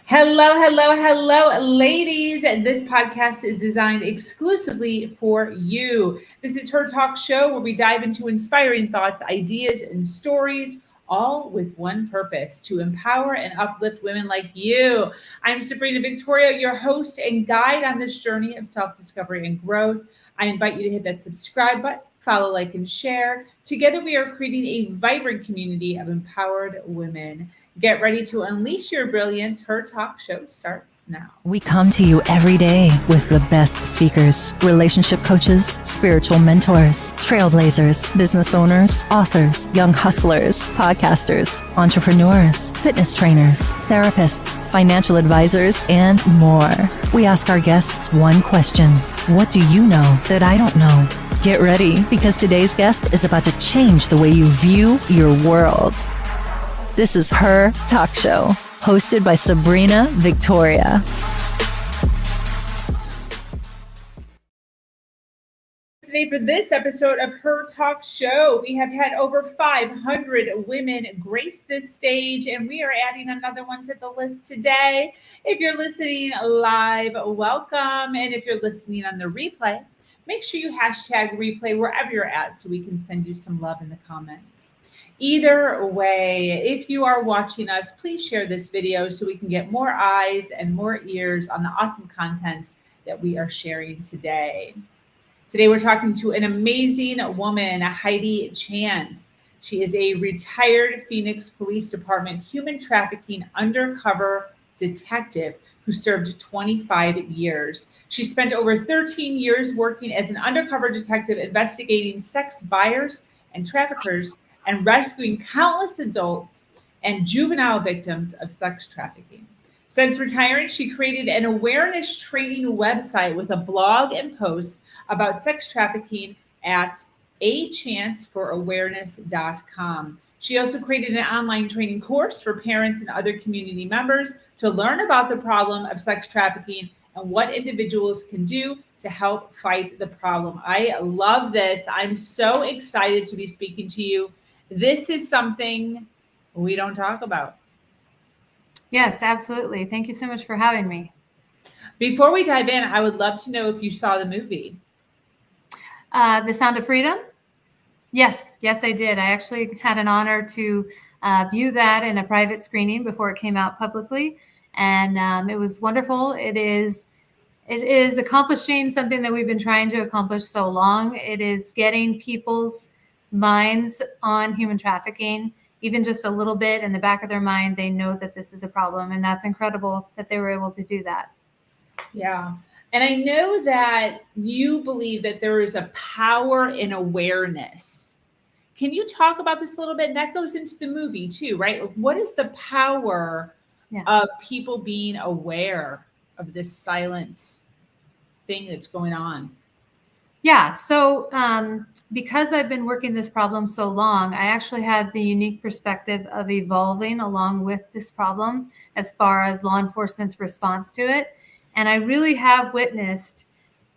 Hello, hello, hello, ladies. This podcast is designed exclusively for you. This is Her Talk Show where we dive into inspiring thoughts, ideas, and stories, all with one purpose to empower and uplift women like you. I'm Sabrina Victoria, your host and guide on this journey of self discovery and growth. I invite you to hit that subscribe button, follow, like, and share. Together, we are creating a vibrant community of empowered women. Get ready to unleash your brilliance. Her Talk Show starts now. We come to you every day with the best speakers, relationship coaches, spiritual mentors, trailblazers, business owners, authors, young hustlers, podcasters, entrepreneurs, fitness trainers, therapists, financial advisors, and more. We ask our guests one question. What do you know that I don't know? Get ready, because today's guest is about to change the way you view your world. This is Her Talk Show, hosted by Sabrina Victoria. Today, for this episode of Her Talk Show, we have had over 500 women grace this stage, and we are adding another one to the list today. If you're listening live, welcome. And if you're listening on the replay, make sure you hashtag replay wherever you're at so we can send you some love in the comments. Either way, if you are watching us, please share this video so we can get more eyes and more ears on the awesome content that we are sharing today. Today, we're talking to an amazing woman, Heidi Chance. She is a retired Phoenix Police Department human trafficking undercover detective who served 25 years. She spent over 13 years working as an undercover detective investigating sex buyers and traffickers and rescuing countless adults and juvenile victims of sex trafficking. Since retiring, she created an awareness training website with a blog and posts about sex trafficking at achanceforawareness.com. She also created an online training course for parents and other community members to learn about the problem of sex trafficking and what individuals can do to help fight the problem. I love this. I'm so excited to be speaking to you. This is something we don't talk about. Yes, absolutely. Thank you so much for having me. Before we dive in, I would love to know if you saw the movie. The Sound of Freedom? Yes, I did. I actually had an honor to view that in a private screening before it came out publicly. And it was wonderful. It is accomplishing something that we've been trying to accomplish so long. It is getting people's minds on human trafficking, even just a little bit in the back of their mind. They know that this is a problem, and that's incredible that they were able to do that. Yeah. And I know that you believe that there is a power in awareness. Can you talk about this a little bit? And that goes into the movie too, right? What is the power of people being aware of this silent thing that's going on? Yeah. So because I've been working this problem so long, I actually had the unique perspective of evolving along with this problem as far as law enforcement's response to it. And I really have witnessed,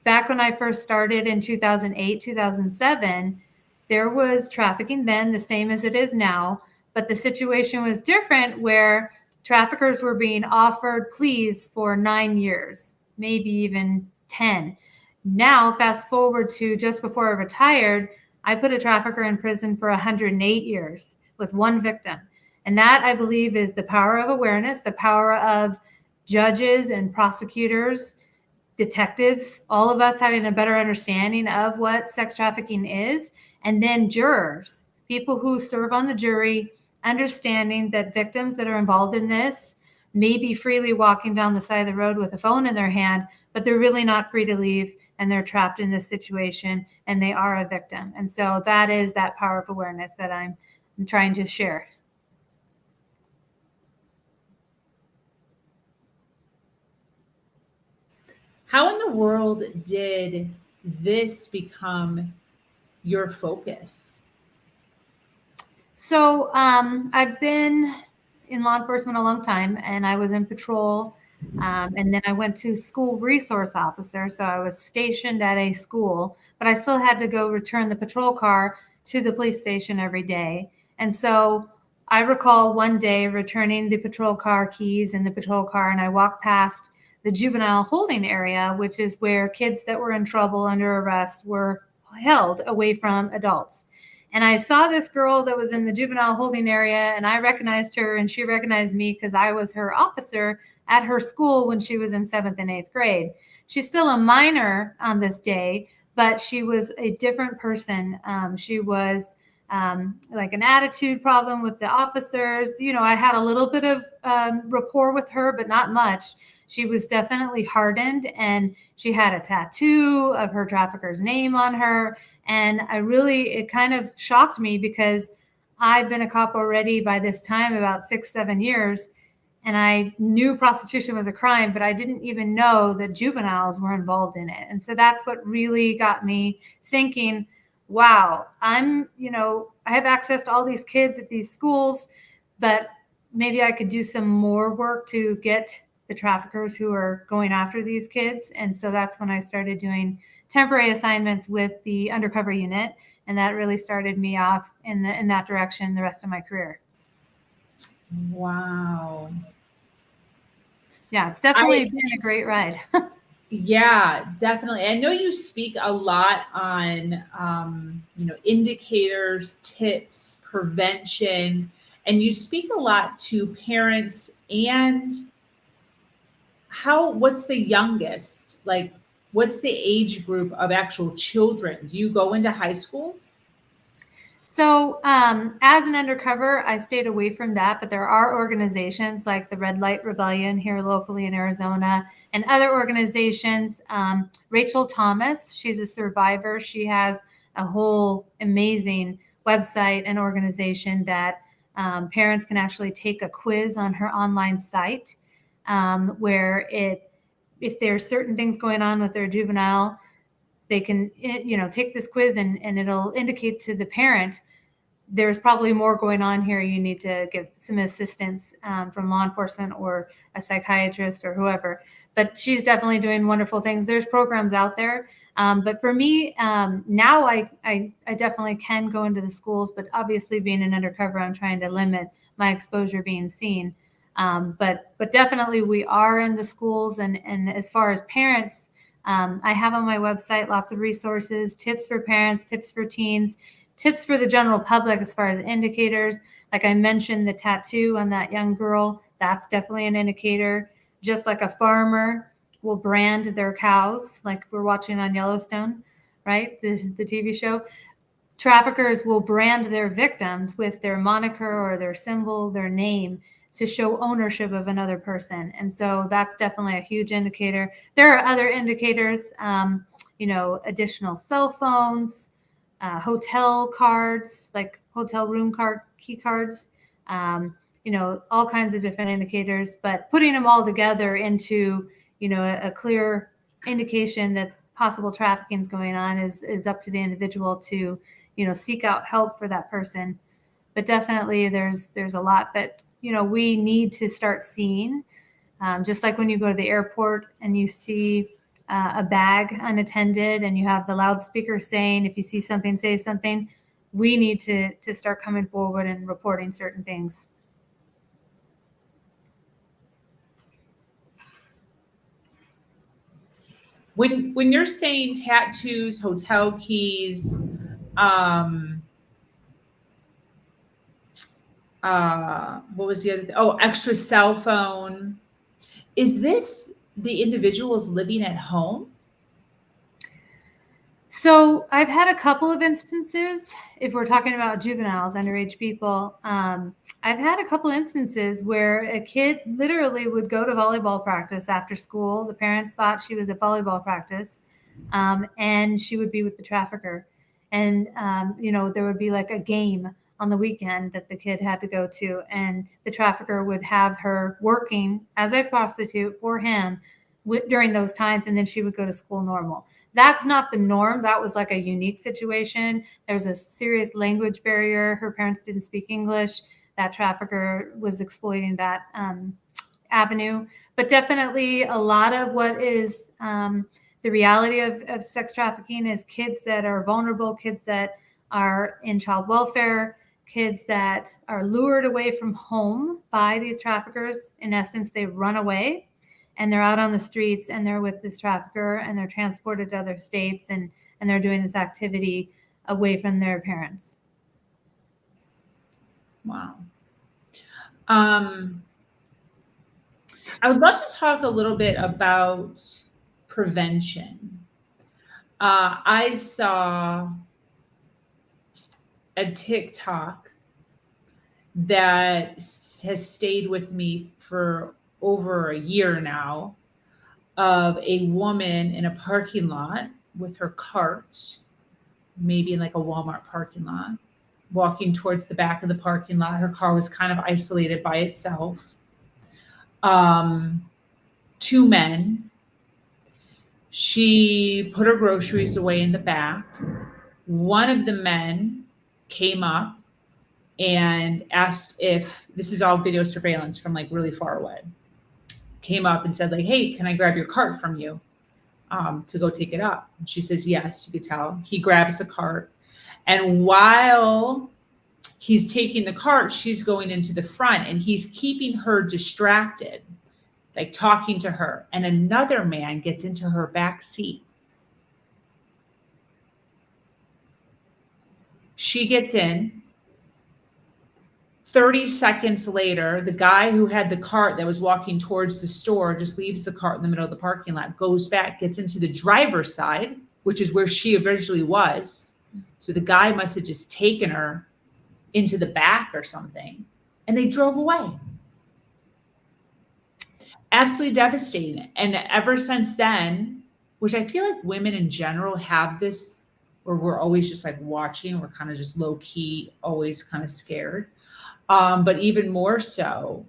back when I first started in 2008, 2007, there was trafficking then, the same as it is now. But the situation was different, where traffickers were being offered pleas for 9 years, maybe even 10. Now, fast forward to just before I retired, I put a trafficker in prison for 108 years with one victim. And that, I believe, is the power of awareness, the power of judges and prosecutors, detectives, all of us having a better understanding of what sex trafficking is. And then jurors, people who serve on the jury, understanding that victims that are involved in this may be freely walking down the side of the road with a phone in their hand, but they're really not free to leave, and they're trapped in this situation, and they are a victim. And so that is that power of awareness that I'm trying to share. How in the world did this become your focus? So I've been in law enforcement a long time, and I was in patrol. And then I went to school resource officer. So I was stationed at a school, but I still had to go return the patrol car to the police station every day. And so I recall one day returning the patrol car keys in the patrol car, and I walked past the juvenile holding area, which is where kids that were in trouble under arrest were held away from adults. And I saw this girl that was in the juvenile holding area, and I recognized her, and she recognized me because I was her officer at her school when she was in 7th and 8th grade. She's still a minor on this day, but she was a different person. She was like an attitude problem with the officers. You know, I had a little bit of rapport with her, but not much. She was definitely hardened, and she had a tattoo of her trafficker's name on her. And it kind of shocked me because I've been a cop already by this time, about 6-7 years. And I knew prostitution was a crime, but I didn't even know that juveniles were involved in it. And so that's what really got me thinking, wow, I have access to all these kids at these schools, but maybe I could do some more work to get the traffickers who are going after these kids. And so that's when I started doing temporary assignments with the undercover unit. And that really started me off in that direction the rest of my career. Wow. Yeah, it's definitely been a great ride. Yeah, definitely. I know you speak a lot on, indicators, tips, prevention, and you speak a lot to parents and what's the youngest? Like, what's the age group of actual children? Do you go into high schools? So as an undercover, I stayed away from that, but there are organizations like the Red Light Rebellion here locally in Arizona and other organizations. Rachel Thomas, she's a survivor. She has a whole amazing website and organization that parents can actually take a quiz on her online site where if there's certain things going on with their juvenile, they can, take this quiz and it'll indicate to the parent, there's probably more going on here. You need to get some assistance from law enforcement or a psychiatrist or whoever. But she's definitely doing wonderful things. There's programs out there. But for me, now I definitely can go into the schools, but obviously being an undercover, I'm trying to limit my exposure being seen. But definitely we are in the schools. And as far as parents, I have on my website lots of resources, tips for parents, tips for teens, tips for the general public as far as indicators. Like I mentioned, the tattoo on that young girl, that's definitely an indicator. Just like a farmer will brand their cows, like we're watching on Yellowstone, right? The TV show. Traffickers will brand their victims with their moniker or their symbol, their name, to show ownership of another person. And so that's definitely a huge indicator. There are other indicators, additional cell phones, hotel cards, like hotel room card, key cards, all kinds of different indicators, but putting them all together into, a clear indication that possible trafficking is going on is up to the individual to, seek out help for that person. But definitely there's a lot that, we need to start seeing. Just like when you go to the airport and you see a bag unattended and you have the loudspeaker saying, if you see something, say something. We need to start coming forward and reporting certain things. When you're saying tattoos, hotel keys, what was the other thing? Oh, extra cell phone. Is this the individuals living at home? So I've had a couple of instances, if we're talking about juveniles, underage people, I've had a couple instances where a kid literally would go to volleyball practice after school. The parents thought she was at volleyball practice, and she would be with the trafficker. And, there would be like a game on the weekend that the kid had to go to, and the trafficker would have her working as a prostitute for him during those times, and then she would go to school normal. That's not the norm. That was like a unique situation. There's a serious language barrier. Her parents didn't speak English. That trafficker was exploiting that avenue. But definitely a lot of what is the reality of sex trafficking is kids that are vulnerable, kids that are in child welfare, kids that are lured away from home by these traffickers. In essence, they've run away and they're out on the streets and they're with this trafficker and they're transported to other states and they're doing this activity away from their parents. Wow. I would love to talk a little bit about prevention. I saw a TikTok that has stayed with me for over a year now, of a woman in a parking lot with her cart, maybe in like a Walmart parking lot, walking towards the back of the parking lot. Her car was kind of isolated by itself. Two men. She put her groceries away in the back. One of the men came up and asked if, this is all video surveillance from like really far away, came up and said like, hey, can I grab your cart from you to go take it up? And she says, yes, you could tell. He grabs the cart. And while he's taking the cart, she's going into the front and he's keeping her distracted, like talking to her. And another man gets into her back seat. She gets in. 30 seconds later, the guy who had the cart that was walking towards the store just leaves the cart in the middle of the parking lot, goes back, gets into the driver's side, which is where she originally was. So the guy must have just taken her into the back or something, and they drove away. Absolutely devastating. And ever since then, which I feel like women in general have this, where we're always just like watching, we're kind of just low key, always kind of scared. But even more so,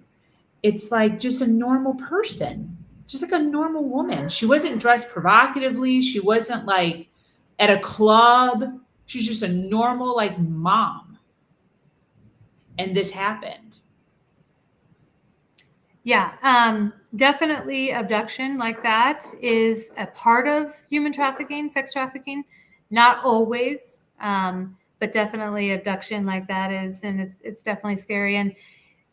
it's like just a normal person, just like a normal woman. She wasn't dressed provocatively. She wasn't like at a club. She's just a normal like mom. And this happened. Yeah, definitely abduction like that is a part of human trafficking, sex trafficking. Not always, but definitely abduction like that is, and it's definitely scary. And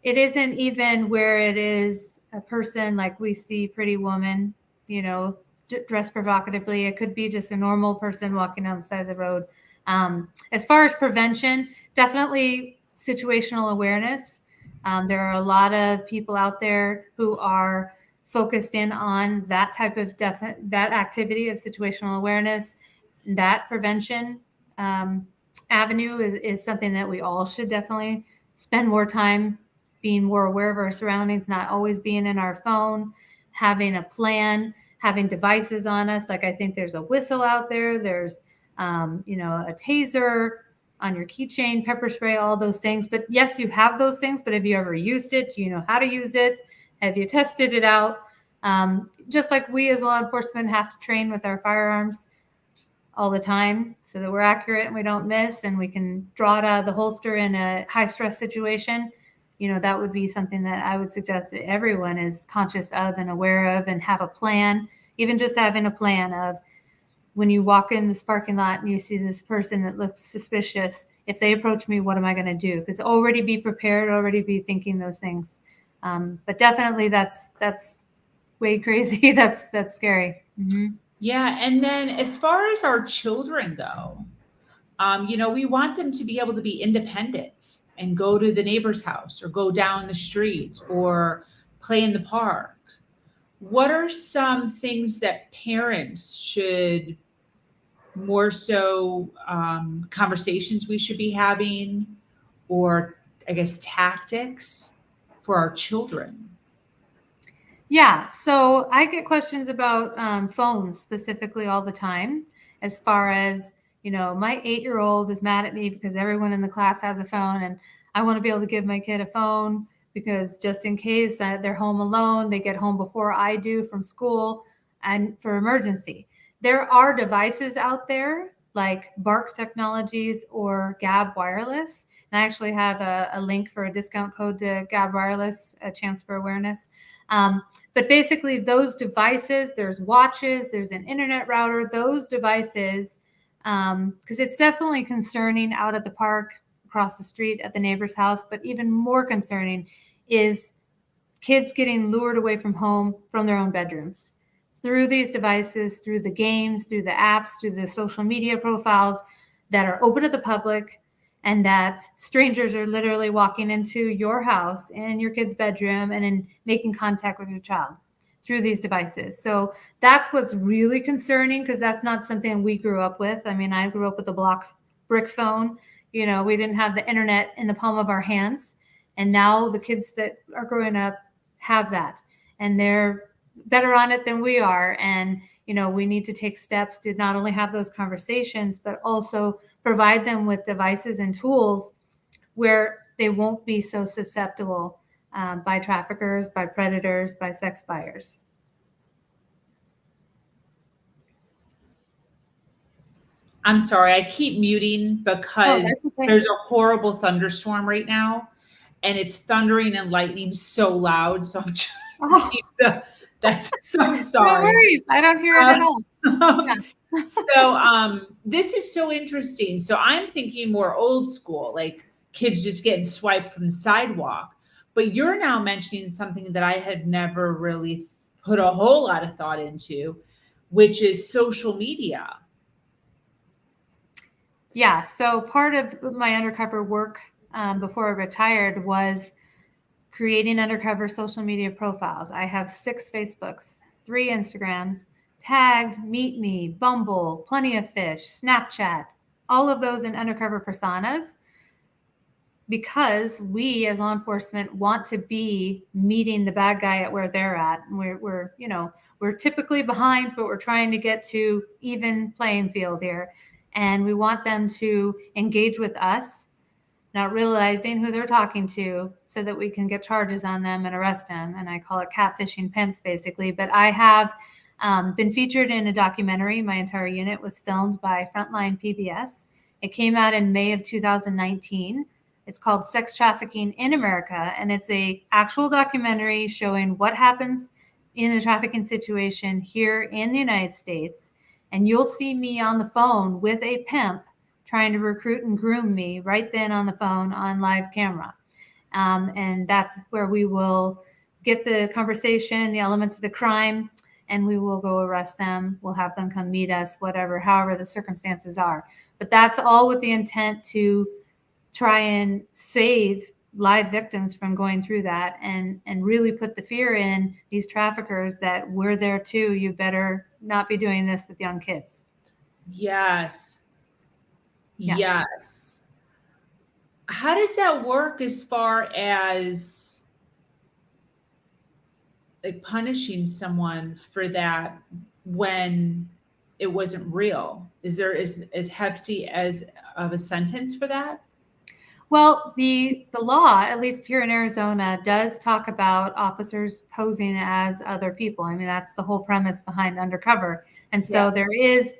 it isn't even where it is a person like we see Pretty Woman, dressed provocatively. It could be just a normal person walking down the side of the road. As far as prevention, definitely situational awareness. There are a lot of people out there who are focused in on that type of that activity of situational awareness. That prevention avenue is something that we all should definitely spend more time being more aware of our surroundings, not always being in our phone, having a plan, having devices on us. Like I think there's a whistle out there. There's, a taser on your keychain, pepper spray, all those things. But yes, you have those things, but have you ever used it? Do you know how to use it? Have you tested it out? Just like we as law enforcement have to train with our firearms all the time so that we're accurate and we don't miss and we can draw it out of the holster in a high stress situation. That would be something that I would suggest that everyone is conscious of and aware of and have a plan, even just having a plan of when you walk in this parking lot and you see this person that looks suspicious, if they approach me, what am I going to do? Because already be prepared, already be thinking those things. But definitely that's way crazy. That's scary. Mm-hmm. Yeah. And then as far as our children go, we want them to be able to be independent and go to the neighbor's house or go down the street or play in the park. What are some things that parents should more so conversations we should be having, or I guess tactics for our children? Yeah, so I get questions about phones specifically all the time, as far as, my 8-year-old is mad at me because everyone in the class has a phone and I want to be able to give my kid a phone because just in case they're home alone, they get home before I do from school and for emergency. There are devices out there like Bark Technologies or Gab Wireless. And I actually have a link for a discount code to Gab Wireless, a chance for awareness. But basically those devices, there's watches, there's an internet router, those devices, because it's definitely concerning out at the park across the street at the neighbor's house. But even more concerning is kids getting lured away from home from their own bedrooms through these devices, through the games, through the apps, through the social media profiles that are open to the public, and that strangers are literally walking into your house and your kid's bedroom and then making contact with your child through these devices. So that's what's really concerning, because that's not something we grew up with. I mean, I grew up with a brick phone. We didn't have the internet in the palm of our hands. And now the kids that are growing up have that, and they're better on it than we are. And, we need to take steps to not only have those conversations, but also provide them with devices and tools where they won't be so susceptible by traffickers, by predators, by sex buyers. I'm sorry, I keep muting because there's a horrible thunderstorm right now, and it's thundering and lightning so loud. So I'm trying to keep that's so sorry. No worries. I don't hear it at all. Yeah. So this is so interesting. So I'm thinking more old school, like kids just getting swiped from the sidewalk. But you're now mentioning something that I had never really put a whole lot of thought into, which is social media. Yeah. So part of my undercover work before I retired was creating undercover social media profiles. I have 6 Facebooks, 3 Instagrams, Tagged, Meet Me, Bumble, Plenty of Fish, Snapchat, all of those in undercover personas, because we as law enforcement want to be meeting the bad guy at where they're at. And we're typically behind, but we're trying to get to even playing field here. And we want them to engage with us, not realizing who they're talking to, so that we can get charges on them and arrest them. And I call it catfishing pimps, basically. But I have been featured in a documentary. My entire unit was filmed by Frontline PBS. It came out in May of 2019. It's called Sex Trafficking in America. And it's a actual documentary showing what happens in the trafficking situation here in the United States. And you'll see me on the phone with a pimp trying to recruit and groom me right then on the phone on live camera. And that's where we will get the conversation, the elements of the crime, and we will go arrest them. We'll have them come meet us, however the circumstances are. But that's all with the intent to try and save live victims from going through that, and really put the fear in these traffickers that we're there too. You better not be doing this with young kids. Yes. Yeah. Yes. How does that work as far as like punishing someone for that when it wasn't real? Is there as hefty as of a sentence for that? Well, the law, at least here in Arizona, does talk about officers posing as other people. I mean, that's the whole premise behind undercover. And so there is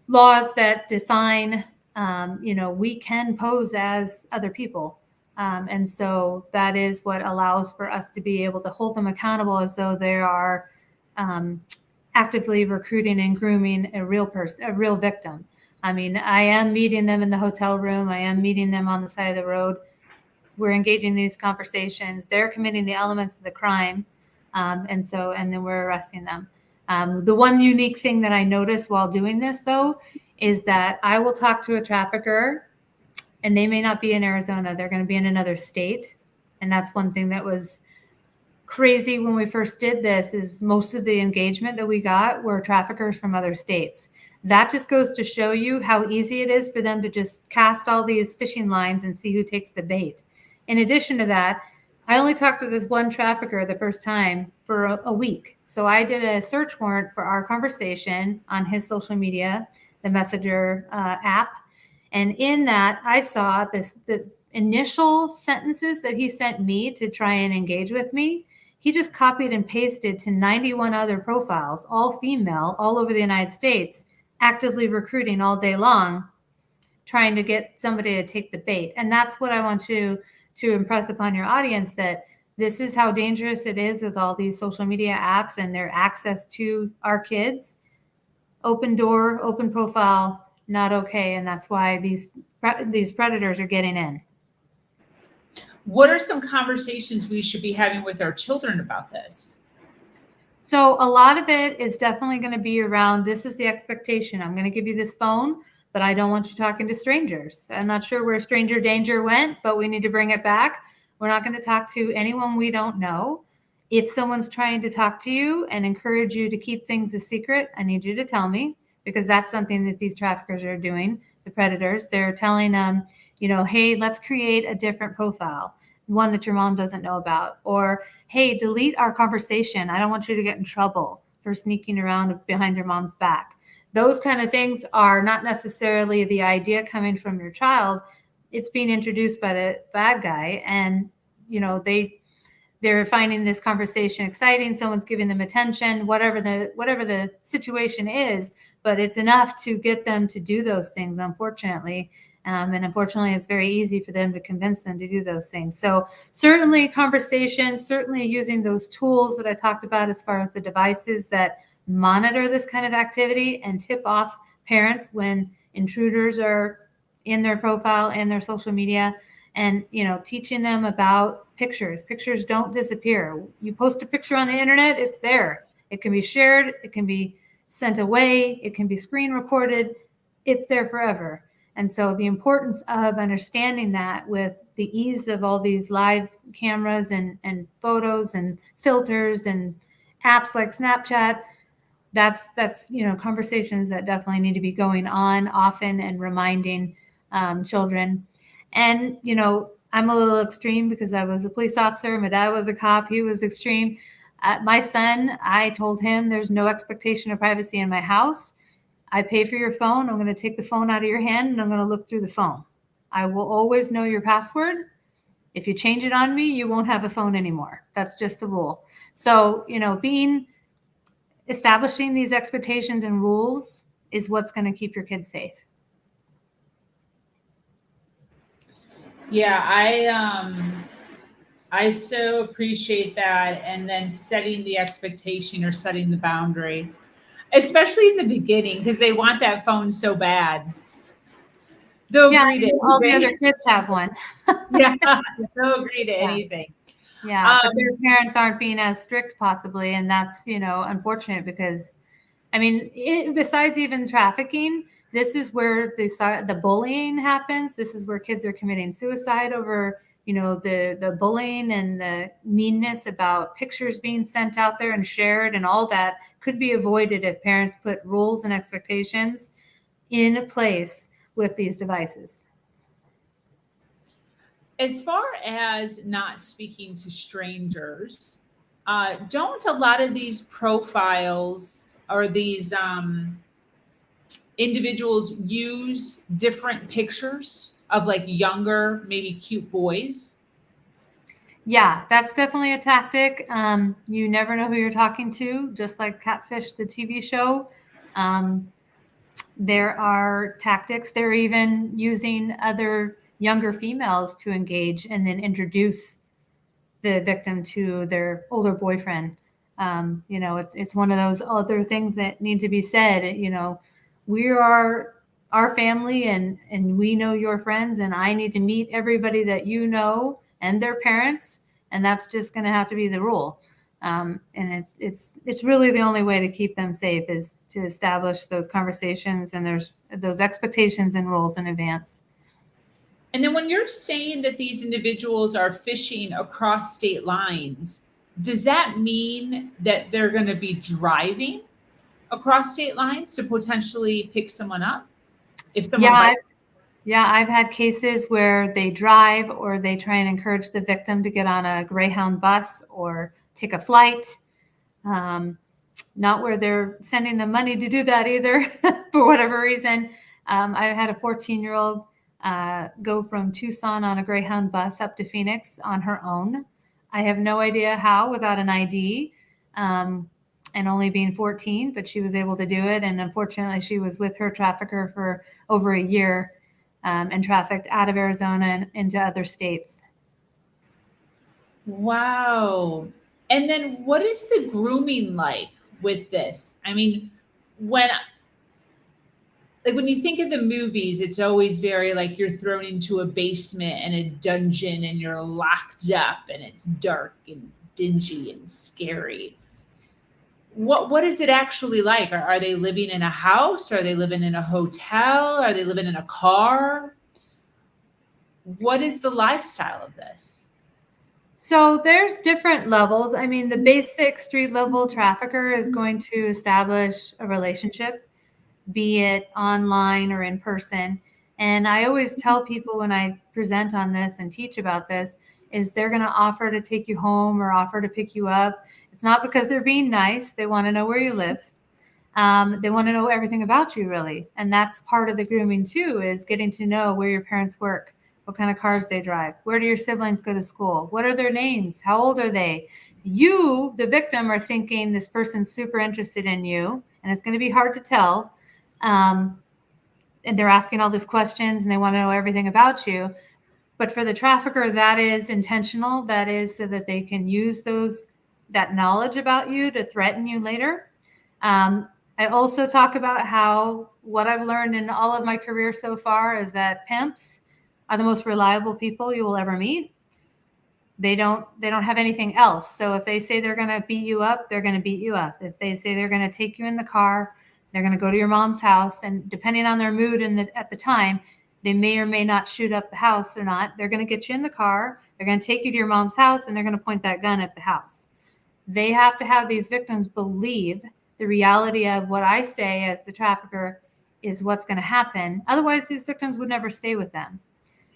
laws that define, we can pose as other people. And so that is what allows for us to be able to hold them accountable as though they are actively recruiting and grooming a real person, a real victim. I mean, I am meeting them in the hotel room. I am meeting them on the side of the road. We're engaging in these conversations. They're committing the elements of the crime. And then we're arresting them. The one unique thing that I noticed while doing this, though, is that I will talk to a trafficker, and they may not be in Arizona. They're going to be in another state. And that's one thing that was crazy when we first did this, is most of the engagement that we got were traffickers from other states. That just goes to show you how easy it is for them to just cast all these fishing lines and see who takes the bait. In addition to that, I only talked to this one trafficker the first time for a week. So I did a search warrant for our conversation on his social media, the Messenger app. And in that, I saw the initial sentences that he sent me to try and engage with me. He just copied and pasted to 91 other profiles, all female, all over the United States, actively recruiting all day long, trying to get somebody to take the bait. And that's what I want to impress upon your audience, that this is how dangerous it is with all these social media apps and their access to our kids. Open door, open profile, not okay. And that's why these these predators are getting in. What are some conversations we should be having with our children about this? So a lot of it is definitely going to be around, this is the expectation. I'm going to give you this phone, but I don't want you talking to strangers. I'm not sure where stranger danger went, but we need to bring it back. We're not going to talk to anyone we don't know. If someone's trying to talk to you and encourage you to keep things a secret, I need you to tell me, because that's something that these traffickers are doing, the predators. They're telling them, hey, let's create a different profile, one that your mom doesn't know about, or hey, delete our conversation. I don't want you to get in trouble for sneaking around behind your mom's back. Those kind of things are not necessarily the idea coming from your child. It's being introduced by the bad guy, and they're finding this conversation exciting. Someone's giving them attention, whatever the situation is, but it's enough to get them to do those things, unfortunately. And unfortunately, it's very easy for them to convince them to do those things. So certainly conversations, certainly using those tools that I talked about as far as the devices that monitor this kind of activity and tip off parents when intruders are in their profile and their social media, and teaching them about pictures. Pictures don't disappear. You post a picture on the internet, it's there. It can be shared, it can be sent away, it can be screen recorded, it's there forever. And so the importance of understanding that with the ease of all these live cameras and photos and filters and apps like Snapchat, that's conversations that definitely need to be going on often and reminding children. And I'm a little extreme because I was a police officer. My dad was a cop. He was extreme. My son, I told him there's no expectation of privacy in my house. I pay for your phone. I'm going to take the phone out of your hand and I'm going to look through the phone. I will always know your password. If you change it on me, you won't have a phone anymore. That's just the rule. So, establishing these expectations and rules is what's going to keep your kids safe. Yeah, I so appreciate that. And then setting the expectation or setting the boundary, especially in the beginning, because they want that phone so bad. They'll agree to all the anything. other kids have one. Yeah, they'll agree to anything. Yeah, but their parents aren't being as strict possibly. And that's, unfortunate because, besides even trafficking, this is where the bullying happens. This is where kids are committing suicide over, the bullying and the meanness about pictures being sent out there and shared, and all that could be avoided if parents put rules and expectations in place with these devices. As far as not speaking to strangers, don't a lot of these profiles or these individuals use different pictures of like younger, maybe cute boys? Yeah, that's definitely a tactic. You never know who you're talking to, just like Catfish, the TV show. There are tactics. They're even using other younger females to engage and then introduce the victim to their older boyfriend. It's one of those other things that need to be said. We are our family and we know your friends, and I need to meet everybody that you know and their parents, and that's just going to have to be the rule. And it's really the only way to keep them safe is to establish those conversations and there's those expectations and rules in advance. And then when you're saying that these individuals are fishing across state lines, does that mean that they're going to be driving across state lines to potentially pick someone up? If someone I've had cases where they drive or they try and encourage the victim to get on a Greyhound bus or take a flight. Not where they're sending them money to do that either, for whatever reason. I had a 14-year-old go from Tucson on a Greyhound bus up to Phoenix on her own. I have no idea how without an ID and only being 14, but she was able to do it. And unfortunately, she was with her trafficker for over a year and trafficked out of Arizona and into other states. Wow. And then what is the grooming like with this? I mean, when like when you think of the movies, it's always very like you're thrown into a basement and a dungeon and you're locked up and it's dark and dingy and scary. What is it actually like? Are they living in a house? Are they living in a hotel? Are they living in a car? What is the lifestyle of this? So there's different levels. I mean, the basic street level trafficker is going to establish a relationship, be it online or in person. And I always tell people when I present on this and teach about this is they're going to offer to take you home or offer to pick you up. It's not because they're being nice. They want to know where you live. They want to know everything about you, really. And that's part of the grooming too, is getting to know where your parents work, what kind of cars they drive, where do your siblings go to school, what are their names, how old are they? You, the victim, are thinking this person's super interested in you, and it's going to be hard to tell. And they're asking all these questions and they want to know everything about you. But for the trafficker, that is intentional. That is so that they can use that knowledge about you to threaten you later. I also talk about how what I've learned in all of my career so far is that pimps are the most reliable people you will ever meet. They don't have anything else. So if they say they're going to beat you up, they're going to beat you up. If they say they're going to take you in the car, they're going to go to your mom's house, and depending on their mood at the time, they may or may not shoot up the house or not. They're going to get you in the car, they're going to take you to your mom's house, and they're going to point that gun at the house. They have to have these victims believe the reality of what I say as the trafficker is what's going to happen. Otherwise, these victims would never stay with them.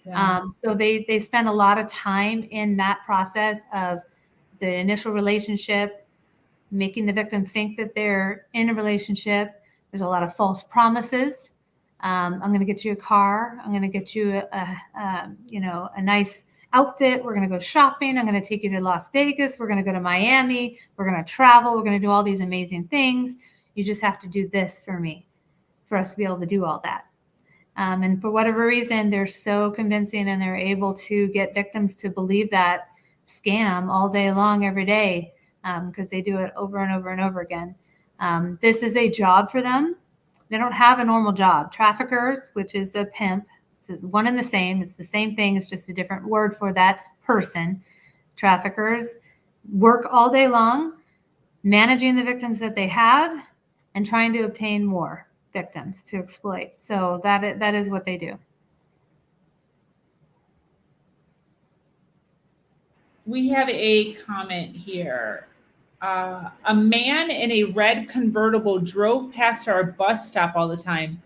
Yeah. So they spend a lot of time in that process of the initial relationship, making the victim think that they're in a relationship. There's a lot of false promises. I'm going to get you a car. I'm going to get you a nice outfit. We're going to go shopping. I'm going to take you to Las Vegas. We're going to go to Miami. We're going to travel. We're going to do all these amazing things. You just have to do this for me, for us to be able to do all that. And for whatever reason, they're so convincing and they're able to get victims to believe that scam all day long, every day, because they do it over and over and over again. This is a job for them. They don't have a normal job. Traffickers, which is a pimp, it's one and the same. It's the same thing. It's just a different word for that person. Traffickers work all day long, managing the victims that they have and trying to obtain more victims to exploit. So that is what they do. We have a comment here. A man in a red convertible drove past our bus stop all the time.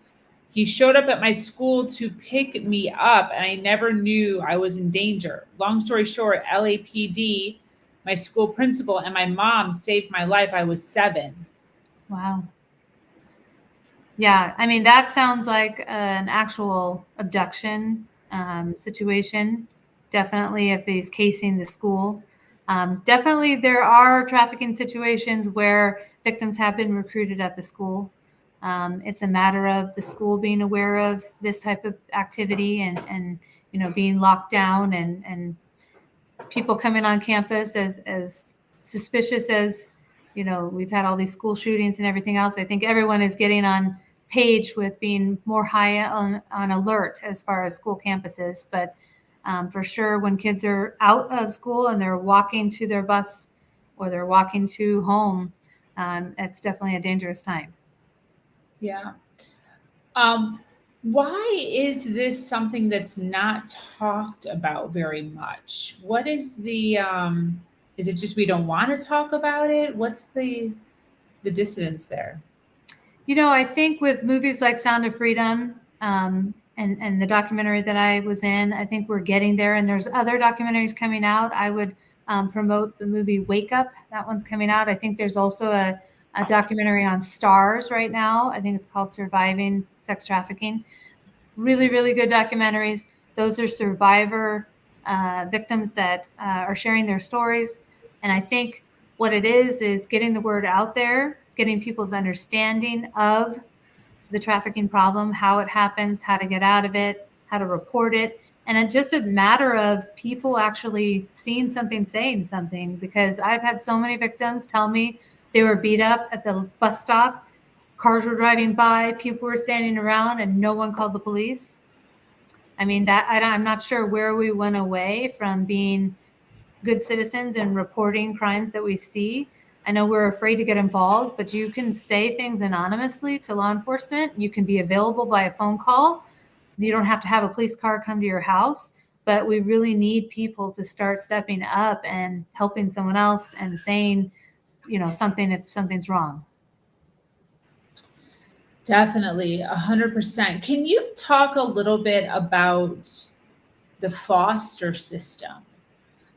He showed up at my school to pick me up, and I never knew I was in danger. Long story short, LAPD, my school principal, and my mom saved my life. I was 7. Wow. Yeah, I mean, that sounds like an actual abduction situation. Definitely, if he's casing the school. Definitely, there are trafficking situations where victims have been recruited at the school. It's a matter of the school being aware of this type of activity and being locked down and people coming on campus as suspicious as we've had all these school shootings and everything else. I think everyone is getting on page with being more high on alert as far as school campuses. But for sure, when kids are out of school and they're walking to their bus or they're walking to home, it's definitely a dangerous time. Yeah. Why is this something that's not talked about very much? What is is it just we don't want to talk about it? What's the dissonance there? I think with movies like Sound of Freedom and the documentary that I was in, I think we're getting there. And there's other documentaries coming out. I would promote the movie Wake Up. That one's coming out. I think there's also a documentary on Stars right now. I think it's called Surviving Sex Trafficking. Really, really good documentaries. Those are survivor victims that are sharing their stories. And I think what it is getting the word out there, getting people's understanding of the trafficking problem, how it happens, how to get out of it, how to report it. And it's just a matter of people actually seeing something, saying something, because I've had so many victims tell me they were beat up at the bus stop, cars were driving by, people were standing around, and no one called the police. I mean, I'm not sure where we went away from being good citizens and reporting crimes that we see. I know we're afraid to get involved, but you can say things anonymously to law enforcement. You can be available by a phone call. You don't have to have a police car come to your house, but we really need people to start stepping up and helping someone else and saying, something if something's wrong. Definitely, 100%. Can you talk a little bit about the foster system?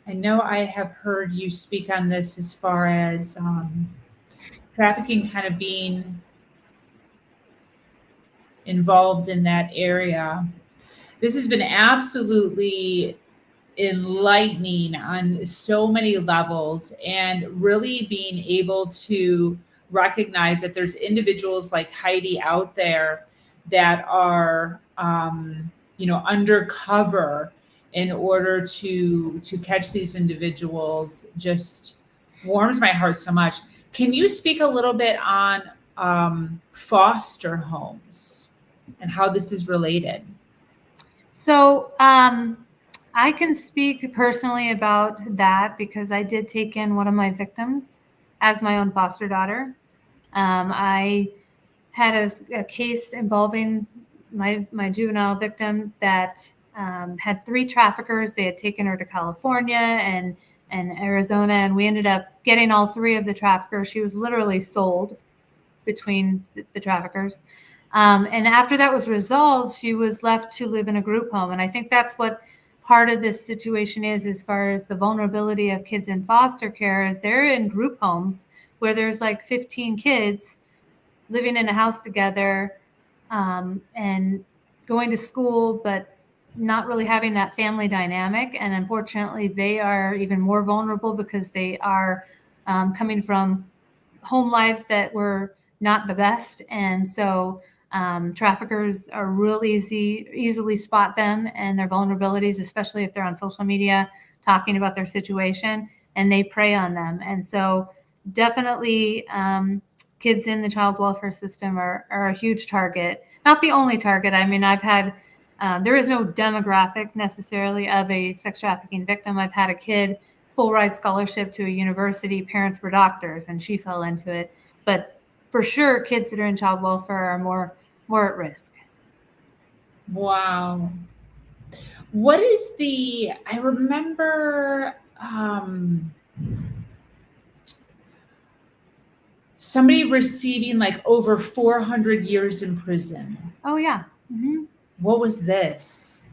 I know I have heard you speak on this as far as trafficking kind of being involved in that area. This has been absolutely enlightening on so many levels, and really being able to recognize that there's individuals like Heidi out there that are undercover in order to catch these individuals just warms my heart so much. Can you speak a little bit on foster homes and how this is related? So I can speak personally about that because I did take in one of my victims as my own foster daughter. I had a case involving my juvenile victim that had 3 traffickers. They had taken her to California and Arizona, and we ended up getting all 3 of the traffickers. She was literally sold between the traffickers. And after that was resolved, she was left to live in a group home. And I think that's what part of this situation is, as far as the vulnerability of kids in foster care, is they're in group homes where there's like 15 kids living in a house together, and going to school, but not really having that family dynamic. And unfortunately, they are even more vulnerable because they are coming from home lives that were not the best. And so traffickers are real easily spot them and their vulnerabilities, especially if they're on social media talking about their situation, and they prey on them. And so definitely kids in the child welfare system are a huge target. Not the only target. I mean, I've had, there is no demographic necessarily of a sex trafficking victim. I've had a kid full ride scholarship to a university, parents were doctors, and she fell into it. But for sure, kids that are in child welfare are more at risk. Wow. What is I remember somebody receiving like over 400 years in prison. Oh, yeah. Mm-hmm. What was this?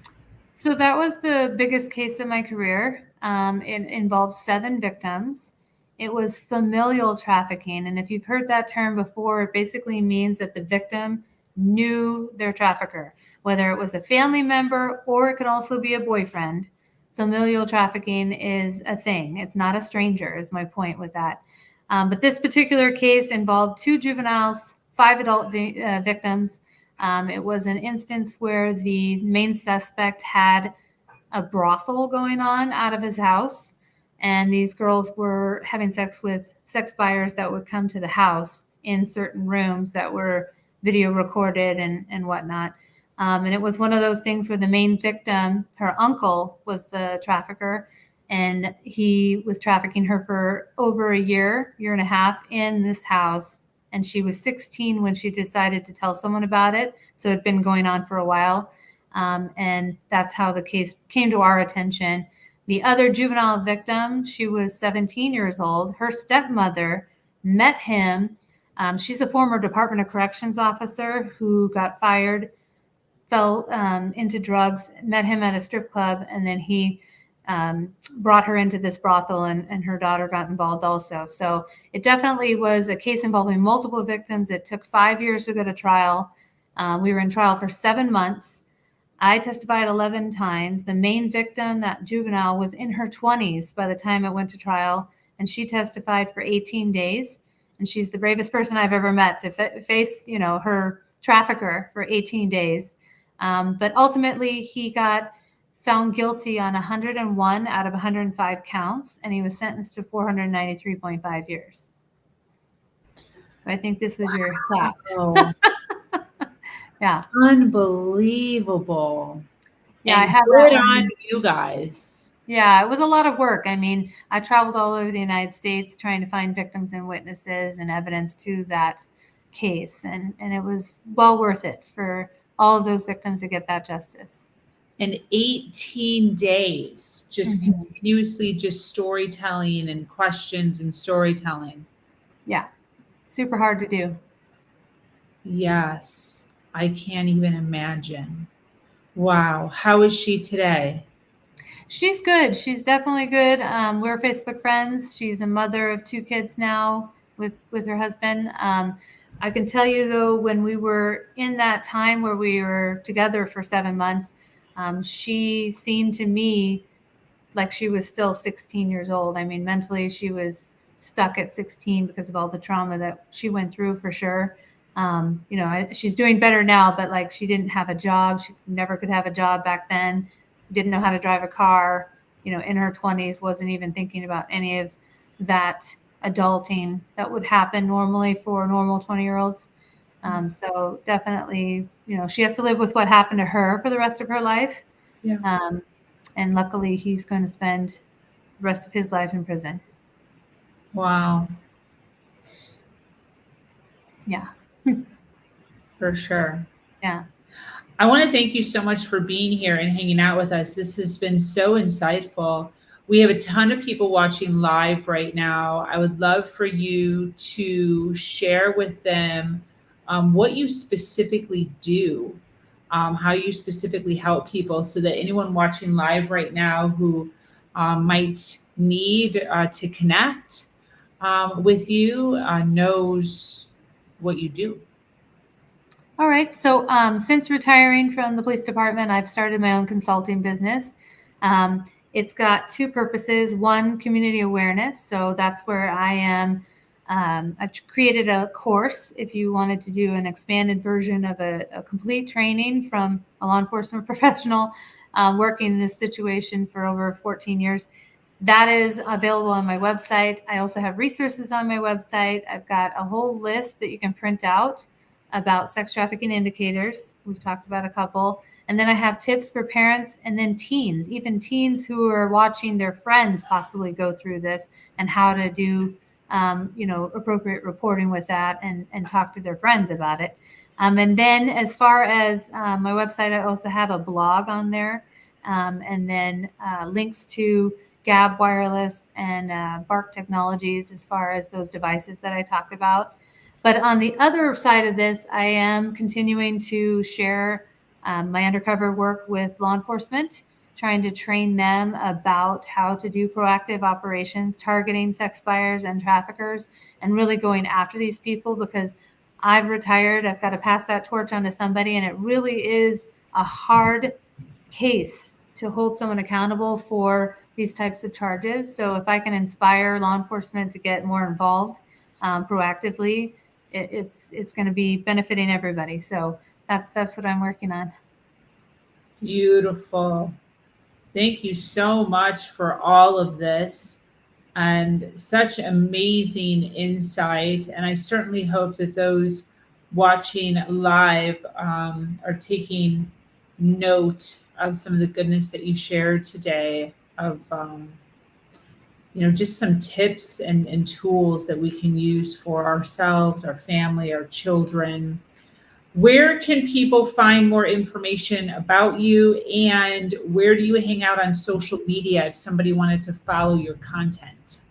So that was the biggest case in my career. It involved 7 victims. It was familial trafficking. And if you've heard that term before, it basically means that the victim knew their trafficker, whether it was a family member or it could also be a boyfriend. Familial trafficking is a thing. It's not a stranger, is my point with that. But this particular case involved 2 juveniles, 5 adult victims. It was an instance where the main suspect had a brothel going on out of his house, and these girls were having sex with sex buyers that would come to the house in certain rooms that were video recorded and whatnot. And it was one of those things where the main victim, her uncle, was the trafficker, and he was trafficking her for over a year and a half in this house. And she was 16 when she decided to tell someone about it. So it had been going on for a while. And that's how the case came to our attention. The other juvenile victim, she was 17 years old. Her stepmother met him. She's a former Department of Corrections officer who got fired, fell into drugs, met him at a strip club, and then he brought her into this brothel, and her daughter got involved also. So it definitely was a case involving multiple victims. It took 5 years to go to trial. We were in trial for 7 months. I testified 11 times. The main victim, that juvenile, was in her 20s by the time it went to trial, and she testified for 18 days. And she's the bravest person I've ever met to face, her trafficker for 18 days. But ultimately, he got found guilty on 101 out of 105 counts, and he was sentenced to 493.5 years. So I think this was your clap. Oh, Yeah. unbelievable. Yeah, I And have that good on one. you guys. Yeah, it was a lot of work. I mean, I traveled all over the United States trying to find victims and witnesses and evidence to that case. And it was well worth it for all of those victims to get that justice. And 18 days, just Mhm. continuously just storytelling and questions and storytelling. Yeah, super hard to do. Yes, I can't even imagine. Wow. How is she today? She's good. She's definitely good. We're Facebook friends. She's a mother of 2 kids now with her husband. I can tell you though, when we were in that time where we were together for 7 months, she seemed to me like she was still 16 years old. I mean, mentally she was stuck at 16 because of all the trauma that she went through for sure. She's doing better now, but like she didn't have a job. She never could have a job back then. Didn't know how to drive a car, in her 20s, wasn't even thinking about any of that adulting that would happen normally for normal 20-year-olds. So definitely, she has to live with what happened to her for the rest of her life. Yeah. And luckily he's going to spend the rest of his life in prison. Wow. Yeah. For sure. Yeah. I want to thank you so much for being here and hanging out with us. This has been so insightful. We have a ton of people watching live right now. I would love for you to share with them what you specifically do, how you specifically help people, so that anyone watching live right now who might need to connect with you knows what you do. All right. So since retiring from the police department, I've started my own consulting business. It's got 2 purposes. One, community awareness. So that's where I am. I've created a course if you wanted to do an expanded version of a complete training from a law enforcement professional working in this situation for over 14 years. That is available on my website. I also have resources on my website. I've got a whole list that you can print out about sex trafficking indicators. We've talked about a couple. And then I have tips for parents and then teens, even teens who are watching their friends possibly go through this, and how to do, appropriate reporting with that, and talk to their friends about it. And then as far as my website, I also have a blog on there, and then links to Gab Wireless and Bark Technologies as far as those devices that I talked about. But on the other side of this, I am continuing to share my undercover work with law enforcement, trying to train them about how to do proactive operations, targeting sex buyers and traffickers, and really going after these people, because I've retired. I've got to pass that torch on to somebody, and it really is a hard case to hold someone accountable for these types of charges. So if I can inspire law enforcement to get more involved proactively, it's going to be benefiting everybody. So that's what I'm working on. Beautiful. Thank you so much for all of this and such amazing insight. And I certainly hope that those watching live are taking note of some of the goodness that you shared today, of just some tips and tools that we can use for ourselves, our family, our children. Where can people find more information about you, and where do you hang out on social media if somebody wanted to follow your content?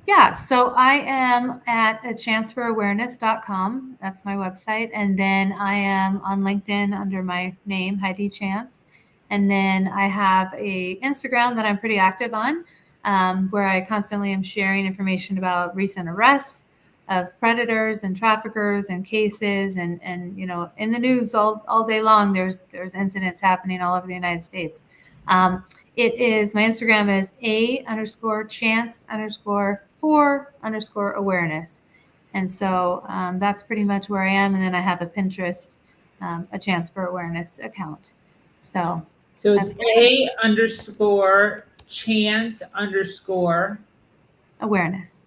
Yeah, so I am at achanceforawareness.com. That's my website. And then I am on LinkedIn under my name, Heidi Chance. And then I have a Instagram that I'm pretty active on, where I constantly am sharing information about recent arrests of predators and traffickers and cases. And in the news all day long, there's incidents happening all over the United States. My Instagram is a_chance_for_awareness. And so that's pretty much where I am. And then I have a Pinterest, a Chance for Awareness account. So it's a_chance_awareness.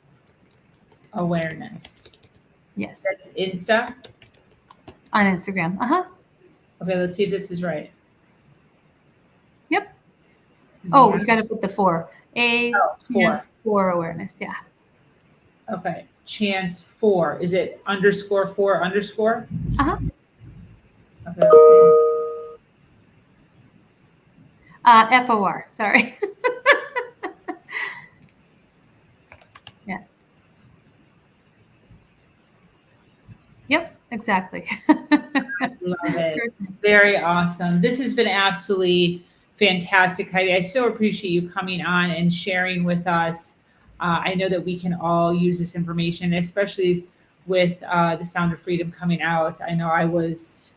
awareness. Yes. That's Insta? On Instagram. Okay, let's see if this is right. Yep. Oh, Yeah. you got to put the 4. Chance for awareness. Yeah. Okay. Chance 4. Is it _4 _? Okay, let's see. FOR. Sorry. Yes. Yep. Exactly. Love it. Very awesome. This has been absolutely fantastic, Heidi. I so appreciate you coming on and sharing with us. I know that we can all use this information, especially with The Sound of Freedom coming out. I know I was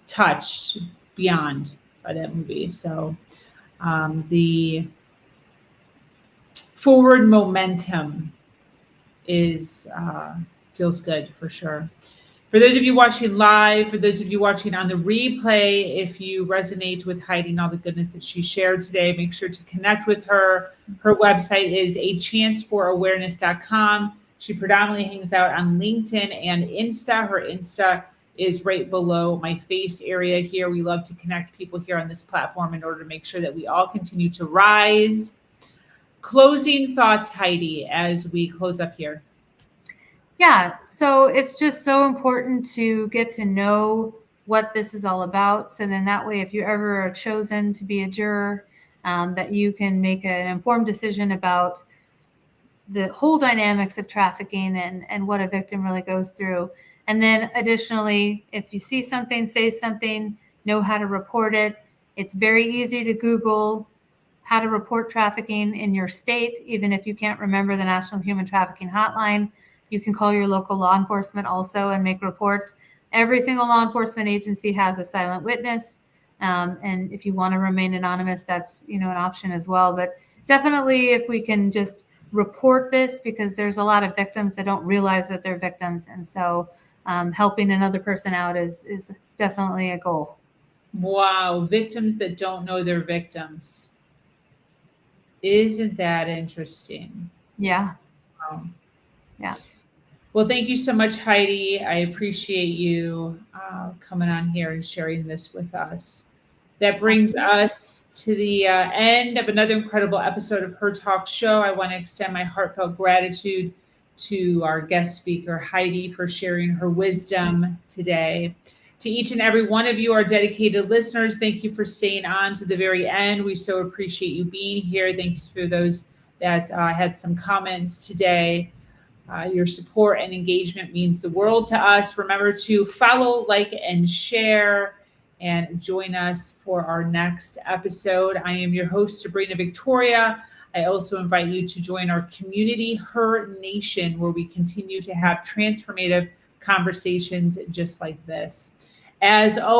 touched beyond by that movie. So the forward momentum is feels good for sure. For those of you watching live, for those of you watching on the replay, if you resonate with Heidi and all the goodness that she shared today, make sure to connect with her. Her website is achancephorawareness.com. She predominantly hangs out on LinkedIn and Insta. Her Insta is right below my face area here. We love to connect people here on this platform in order to make sure that we all continue to rise. Closing thoughts, Heidi, as we close up here. Yeah, so it's just so important to get to know what this is all about. So then that way, if you ever are chosen to be a juror, that you can make an informed decision about the whole dynamics of trafficking and what a victim really goes through. And then additionally, if you see something, say something, know how to report it. It's very easy to Google how to report trafficking in your state, even if you can't remember the National Human Trafficking Hotline. You can call your local law enforcement also and make reports. Every single law enforcement agency has a silent witness. And if you want to remain anonymous, that's, an option as well. But definitely if we can just report this, because there's a lot of victims that don't realize that they're victims. And so helping another person out is definitely a goal. Wow, victims that don't know they're victims. Isn't that interesting? Yeah. Wow. Yeah. Well, thank you so much, Heidi. I appreciate you coming on here and sharing this with us. That brings us to the end of another incredible episode of Her Talk Show. I want to extend my heartfelt gratitude to our guest speaker, Heidi, for sharing her wisdom today. To each and every one of you, our dedicated listeners, thank you for staying on to the very end. We so appreciate you being here. Thanks for those that had some comments today. Your support and engagement means the world to us. Remember to follow, like, and share, and join us for our next episode. I am your host, Sabrina Victoria. I also invite you to join our community, Her Nation, where we continue to have transformative conversations just like this. As always,